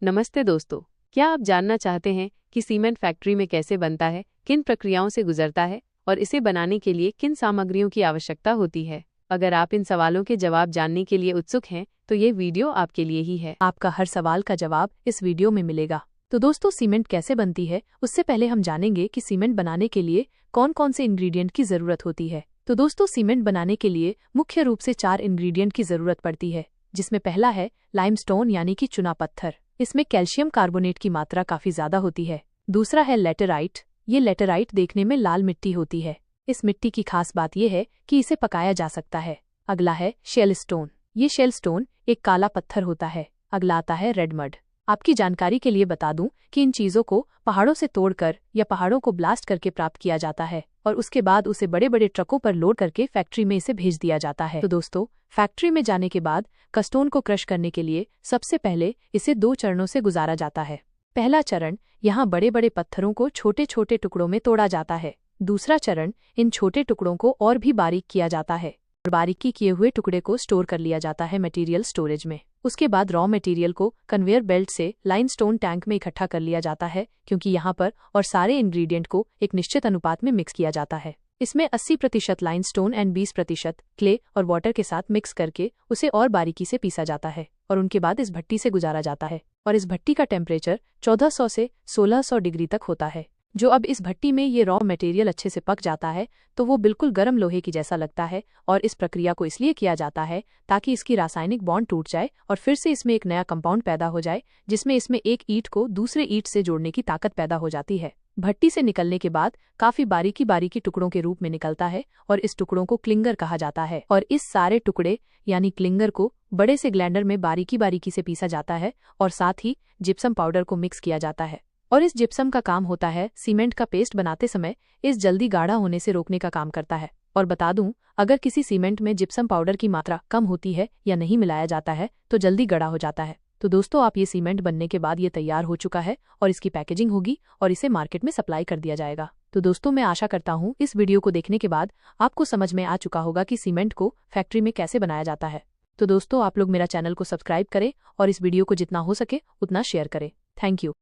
नमस्ते दोस्तों, क्या आप जानना चाहते हैं कि सीमेंट फैक्ट्री में कैसे बनता है, किन प्रक्रियाओं से गुजरता है और इसे बनाने के लिए किन सामग्रियों की आवश्यकता होती है? अगर आप इन सवालों के जवाब जानने के लिए उत्सुक हैं, तो ये वीडियो आपके लिए ही है। आपका हर सवाल का जवाब इस वीडियो में मिलेगा। तो दोस्तों, सीमेंट कैसे बनती है उससे पहले हम जानेंगे कि सीमेंट बनाने के लिए कौन कौन से इंग्रेडिएंट की जरूरत होती है। तो दोस्तों, सीमेंट बनाने के लिए मुख्य रूप से 4 इंग्रेडिएंट की जरूरत पड़ती है, जिसमें पहला है लाइमस्टोन यानी कि चुना पत्थर। इसमें कैल्शियम कार्बोनेट की मात्रा काफी ज्यादा होती है। दूसरा है लेटेराइट। ये लेटेराइट देखने में लाल मिट्टी होती है। इस मिट्टी की खास बात यह है कि इसे पकाया जा सकता है। अगला है शेल स्टोन। ये शेल स्टोन एक काला पत्थर होता है। अगला आता है रेड मड। आपकी जानकारी के लिए बता दूं कि इन चीजों को पहाड़ों से तोड़कर या पहाड़ों को ब्लास्ट करके प्राप्त किया जाता है और उसके बाद उसे बड़े बड़े ट्रकों पर लोड करके फैक्ट्री में इसे भेज दिया जाता है। तो दोस्तों, फैक्ट्री में जाने के बाद कस्टोन को क्रश करने के लिए सबसे पहले इसे 2 चरणों से गुजारा जाता है। पहला चरण, यहाँ बड़े बड़े पत्थरों को छोटे छोटे टुकड़ों में तोड़ा जाता है। दूसरा चरण, इन छोटे टुकड़ों को और भी बारीक किया जाता है और बारीकी किए हुए टुकड़े को स्टोर कर लिया जाता है मटेरियल स्टोरेज में। उसके बाद रॉ मटेरियल को कन्वेयर बेल्ट से लाइमस्टोन टैंक में इकट्ठा कर लिया जाता है, क्योंकि यहाँ पर और सारे इंग्रेडिएंट को एक निश्चित अनुपात में मिक्स किया जाता है। इसमें 80% लाइमस्टोन एंड 20% क्ले और वाटर के साथ मिक्स करके उसे और बारीकी से पीसा जाता है और उनके बाद इस भट्टी से गुजारा जाता है और इस भट्टी का टेम्परेचर 1400 से 1600 डिग्री तक होता है। जो अब इस भट्टी में ये रॉ मटेरियल अच्छे से पक जाता है तो वो बिल्कुल गर्म लोहे की जैसा लगता है और इस प्रक्रिया को इसलिए किया जाता है ताकि इसकी रासायनिक बॉन्ड टूट जाए और फिर से इसमें एक नया कंपाउंड पैदा हो जाए, जिसमें इसमें एक ईंट को दूसरे ईंट से जोड़ने की ताकत पैदा हो जाती है। भट्टी से निकलने के बाद काफी बारीकी बारीकी टुकड़ों के रूप में निकलता है और इस टुकड़ों को क्लिंगर कहा जाता है और इस सारे टुकड़े यानी क्लिंगर को बड़े से ग्लैंडर में बारीकी बारीकी से पीसा जाता है और साथ ही जिप्सम पाउडर को मिक्स किया जाता है और इस जिप्सम का काम होता है सीमेंट का पेस्ट बनाते समय इस जल्दी गाढ़ा होने से रोकने का काम करता है। और बता दूं, अगर किसी सीमेंट में जिप्सम पाउडर की मात्रा कम होती है या नहीं मिलाया जाता है तो जल्दी गड़ा हो जाता है। तो दोस्तों, आप ये सीमेंट बनने के बाद ये तैयार हो चुका है और इसकी पैकेजिंग होगी और इसे मार्केट में सप्लाई कर दिया जाएगा। तो दोस्तों, मैं आशा करता हूँ इस वीडियो को देखने के बाद आपको समझ में आ चुका होगा कि सीमेंट को फैक्ट्री में कैसे बनाया जाता है। तो दोस्तों, आप लोग मेरा चैनल को सब्सक्राइब करें और इस वीडियो को जितना हो सके उतना शेयर करें। Thank you.